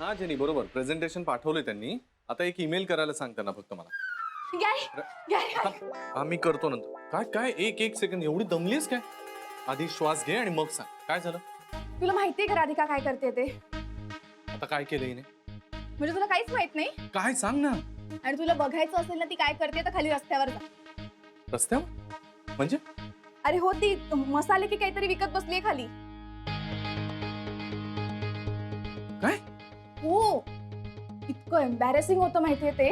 हा जेनी बरोबर प्रेझेंटेशन पाठवले त्यांनी. आता एक ईमेल करायला सांग त्यांना फक्त मला. हा मी करतो नंतर. काय काय एक एक सेकंड एवढी दमलीस काय? आधी श्वास घे आणि मग सांग काय झालं. तुला माहितीये का राधिका काय करते ते? आता काय केलं हिने? म्हणजे तुला काहीच माहित नाही काय सांग ना. आणि तुला बघायचं असेल ना ती काय करते तर खाली रस्त्यावर जा. रस्त्यावर म्हणजे? अरे हो ती मसाले की काहीतरी विकत बसलीये खाली. काय? हो इतकं एम्बॅरेसिंग होतं माहितीये ते.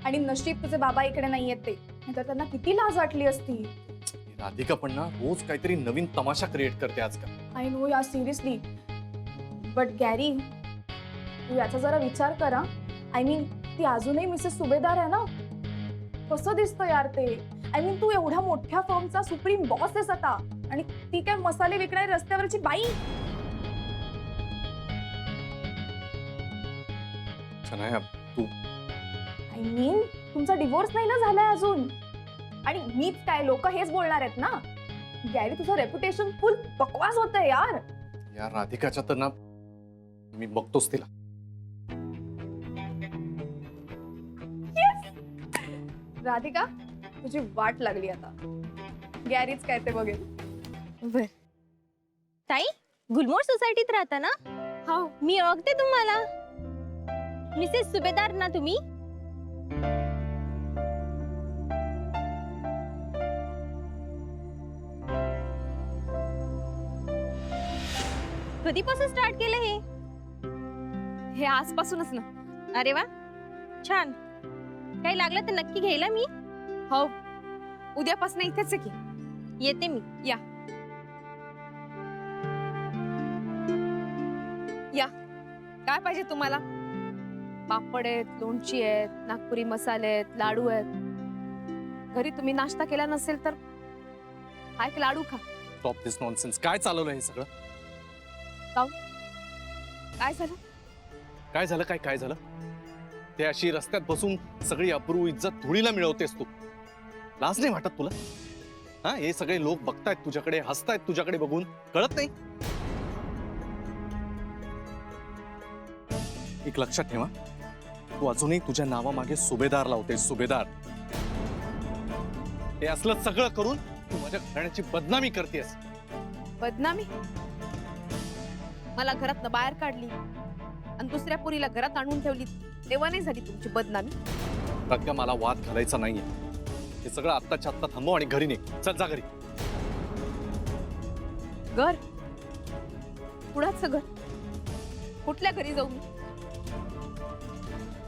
आणि नशीब तुझे बाबा इकडे नाहीयेत ते, नाहीतर त्यांना किती लाज वाटली असती. राधिका पण ना रोज काहीतरी नवीन तमाशा क्रिएट करते आजकाल. आय नो यार सिरियसली. बट गॅरी तू याचा जरा विचार करा. आय मीन ती अजूनही मिसेस सुभेदार आहे ना. कसं दिसतं यार ते. आय मीन तू एवढ्या मोठ्या फर्मचा सुप्रीम बॉस आहेस आता आणि ती काय मसाले विकणारी रस्त्यावरची बाई. सनाया तू आय मीन तुमचा डिवोर्स नाही ना झालाय अजून. आणि मीच काय लोक हेच बोलणार आहेत ना. गॅरी तुझं रेप्युटेशन फुल बकवास होतंय यार. या राधिकाच्या तर ना मी बघतोच तिला. राधिका तुझी वाट लागली आता. गॅरीच काय ते बघेल. बर ताई गुलमोहर सोसायटीत राहता ना? हो मी ओळखते तुम्हाला. मिसेस सुभेदार ना तुम्ही? कधीपासून स्टार्ट केलं हे आजपासूनच ना. अरे वा छान. काही लागलं तर नक्की घ्यायला मी. हो उद्यापासून इथेच आहे की. येते मी. या या काय पाहिजे तुम्हाला? पापड आहेत, लोणची आहेत, नागपुरी मसाले आहेत, लाडू आहेत. घरी तुम्ही नाश्ता केला नसेल तर हा एक लाडू खा. स्टॉप दिस नॉनसेन्स. काय चालवलं हे सगळं? काय झालं? काय झालं काय काय झालं? ते अशी रस्त्यात बसून सगळी अब्रू इज्जत धुळीला मिळवतेस तू. लाज नाही वाटत तुला? हा हे सगळे लोक बघतायत तुझ्याकडे, हसतायत तुझ्याकडे बघून. कळत नाही? एक लक्षात ठेवा, तू अजूनही तुझ्या नावामागे सुभेदार लावतेस. सुभेदार हे असलं सगळं करून तू माझ्या घराण्याची बदनामी करतेस. बदनामी? मला घरातनं बाहेर काढली आणि दुसऱ्या पुरीला घरात आणून ठेवली तेव्हा नाही झाली तुमची बदनामी? राधिका मला वाद घालायचा नाहीये. हे सगळं आत्ताच्या आत्ता थांबव आणि घरी निघ. चल जा घरी. घर? कुणाचं घर? कुठल्या घरी जाऊ मी?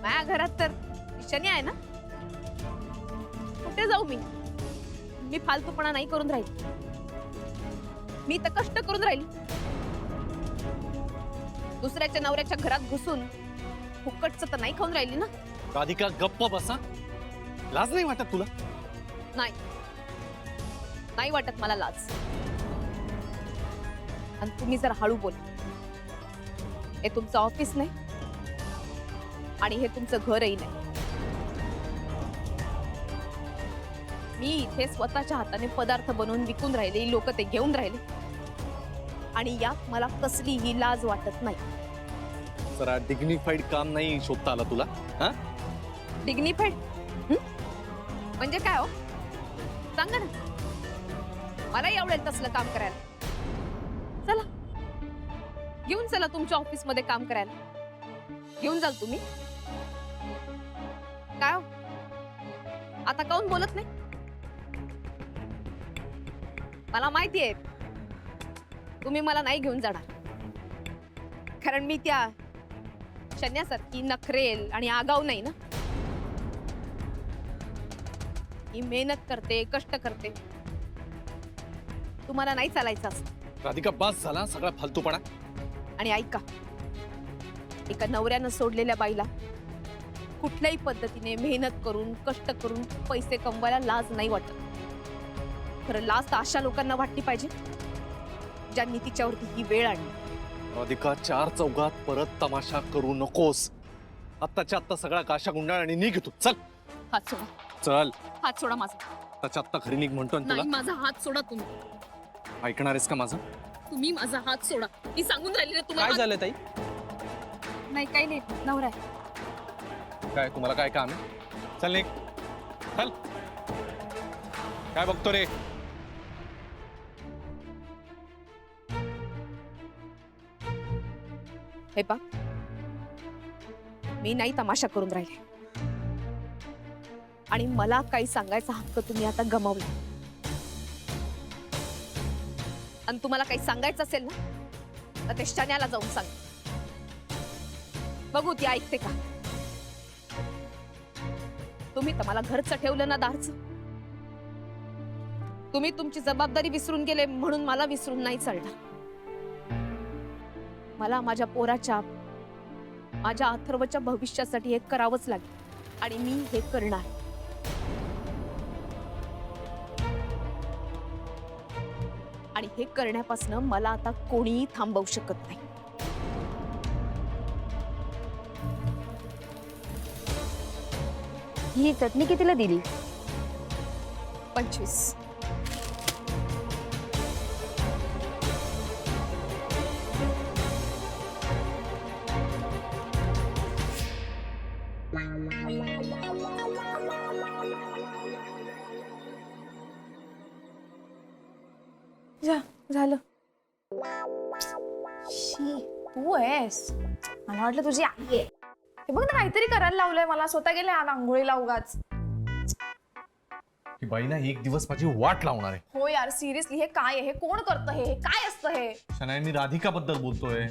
माझ्या घरात तर शनी आहे ना. कुठे जाऊ मी? मी फालतूपणा नाही करून राहिली. मी तर कष्ट करून राहिली. दुसऱ्याच्या नवऱ्याच्या घरात घुसून फुकटचं तर नाही खाऊन राहिली ना. राधिका गप्प बसा. लाज नाही वाटत तुला? नाही नाही वाटत मला लाज. आणि तुम्ही जर हळू बोल. हे तुमचं ऑफिस नाही आणि हे तुमचं घरही नाही. मी इथे स्वतःच्या हाताने पदार्थ बनवून विकून राहिले, लोक ते घेऊन राहिले आणि यात मला कसलीही लाज वाटत नाही. जरा डिग्निफाईड काम नाही शोधता आला तुला? हा डिग्निफाईड म्हणजे काय हो? सांगा ना. मला आवडेल तसलं काम करायला. चला घेऊन चला तुमच्या ऑफिस मध्ये काम करायला. घेऊन जाल तुम्ही? काय हो आता काऊन बोलत नाही? मला माहिती आहे तुम्ही मला नाही घेऊन जाणार. कारण मी त्या शन्यासारखी नखरेल आणि आगाऊ नाही ना. मी मेहनत करते, कष्ट करते. तुम्हाला नाही चालायचं असं. राधिका बस झाला सगळा फालतूपणा. आणि ऐका, एका नवऱ्यानं सोडलेल्या बाईला कुठल्याही पद्धतीने मेहनत करून कष्ट करून पैसे कमवायला लाज नाही वाटत. खरं लाज तर अशा लोकांना वाटली पाहिजे ज्यांनी तिच्यावरती ही वेळ आणली. राधिका चार चौघात परत तमाशा करू नकोस. आत्ताच्या आत्ता सगळा काशा गुंडाळ आणि निघ तू. चल हात सोडा. चल. हात सोडा माझा. आत्ताच्या आत्ता घरी निघ म्हणतो तुला. नाही माझा हात सोडा तुम्ही. ऐकणार आहेस का माझं? तुम्ही माझा हात सोडा. मी सांगून राहिली ना तुम्हाला. काय झालं ताई? नाही काही नाही नवरा आहे. काय तुम्हाला काय काम आहे? चल निघ, चल. काय बघतो रे? हे पा, मी नाही तमाशा करून राहिले आणि मला काही सांगायचा हक्क तुम्ही आता गमावला. आणि तुम्हाला काही सांगायचं असेल ना तर ते शण्याला जाऊन सांग. बघू ती ऐकते का. तुम्ही तर मला घरचं ठेवलं ना दारचं. तुम्ही तुमची जबाबदारी विसरून गेले म्हणून मला विसरून नाही चालणार. मला माझ्या पोराच्या, माझ्या अथर्वच्या भविष्यासाठी हे करावंच लागेल आणि मी हे करणार. आणि हे करण्यापासून मला आता कोणीही थांबवू शकत नाही. ही चटणी कितीला दिली? 25. झालं. शी, तू आहेस. मला वाटलं तुझी आई आहे. हे बघ ना, काहीतरी करायला लावलंय मला. स्वतः गेले आज आंघोळीला उगाच. ही बाई ना एक दिवस माझी वाट लावणार आहे. हो यार, सिरियसली हे काय आहे? हे कोण करतं? हे काय असतं हे? शनाई, मी राधिका बद्दल बोलतोय.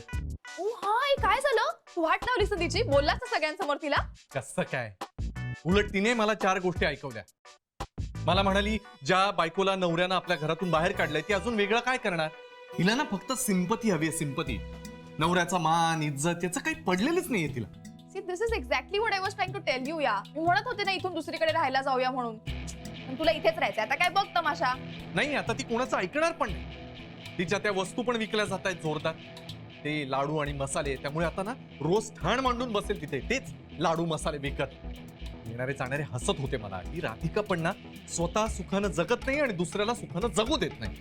ओ हाय, काय झालं? तू वाट लावलीस ना तिची? बोललास ना सगळ्यांसमोर तिला? कसं काय? उलट तिने मला 4 गोष्टी ऐकवल्या. मला म्हणाली, ज्या बायकोला नवऱ्यानं आपल्या घरातून बाहेर काढलंय ती अजून वेगळं काय करणार. हिला ना फक्त सिंपती हवी आहे, सिंपती. नवऱ्याचा मान, इज्जत याचं काही पडलेलंच नाहीये तिला. See, this is exactly what I was trying to tell you. या मी म्हणत होते ना इथून दुसरीकडे राहायला जाऊया म्हणून. पण तुला इथेच राहायचं. आता काय बघ तमाशा. नाही, आता ती कोणाचं ऐकणार पण नाही. तिच्या त्या वस्तू पण विकल्या जात आहेत जोरदार. ते लाडू आणि मसाले. त्यामुळे आता ना रोज ठाण मांडून बसेल तिथे तेच लाडू मसाले विकत. येणारे जाणारे हसत होते मला. ही राधिका पण ना स्वतः सुखानं जगत नाही आणि दुसऱ्याला सुखानं जगू देत नाही.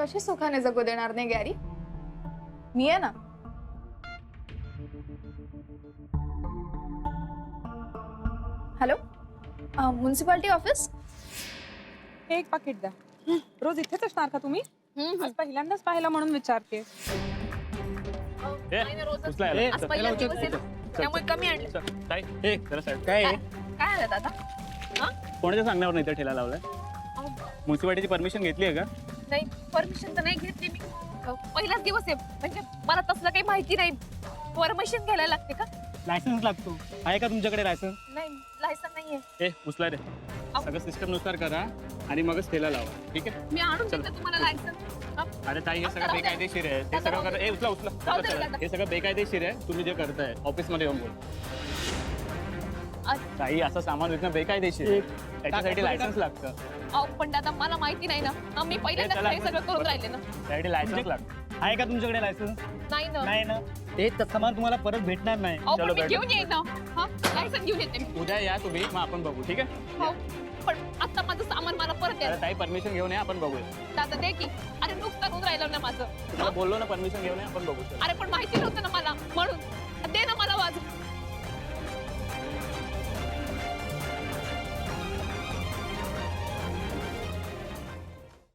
कशी सुखाने जगू देणार नाही गॅरी? मी आहे ना. Hello, municipality office. हे एक पाकिट द्या. रोज इथेच असणार का तुम्ही? आज पहिल्यांदाच पाहिला म्हणून विचारते. त्यामुळे कमी आणलं. काय आलं दादा? कोणाच्या सांगण्यावर नाही तर ठेला लावलाय? म्युन्सिपालिटीची परमिशन घेतली आहे का? नाही, परमिशन तर नाही घेतली मी. पहिलाच दिवस आहे, म्हणजे मला तसलं काही माहिती नाही. परमिशन घ्यायला लागते का? लायसन्स लागतो. आहे का तुमच्याकडे लायसन्स? नाही, लायसन नाहीये. उचला रे. सगळं सिस्टम नुसार करा आणि मगच ठेला लावा. ठीक आहे? मी आणून देते तुम्हाला लायसन. अरे ताई, हे सगळं बेकायदेशीर आहे. ते सगळं करा. उचला उचला. जाऊ दे दादा. हे सगळं बेकायदेशीर आहे. तुम्ही जे करताय ऑफिसमध्ये येऊन बोल. ताई, असं सामान विकणं बेकायदेशीर आहे. त्याच्यासाठी लायसन्स लागतं. पण दादा मला माहिती नाही ना. मी पहिल्यांदाच हे सगळं करून राहिले ना. त्यासाठी लायसन्स लागतं. आहे का तुमच्याकडे लायसन्स? नाही ना. नाही ना. ते सामान तुम्हाला परत भेटणार नाही. पण मी घेऊन येईन ना. लायसन घेऊन येते मी. उद्या या तुम्ही, मग आपण बघू. ठीक आहे? हो, पण आता माझं सामान मला परत द्या. अरे ताई, परमिशन घेऊन या, आपण बघूया. दादा दे की. अरे नुकसान होऊन राहिलं ना माझं. तुम्हाला बोललो ना, परमिशन घेऊन या, आपण बघू. अरे पण माहिती नव्हतं ना मला म्हणून.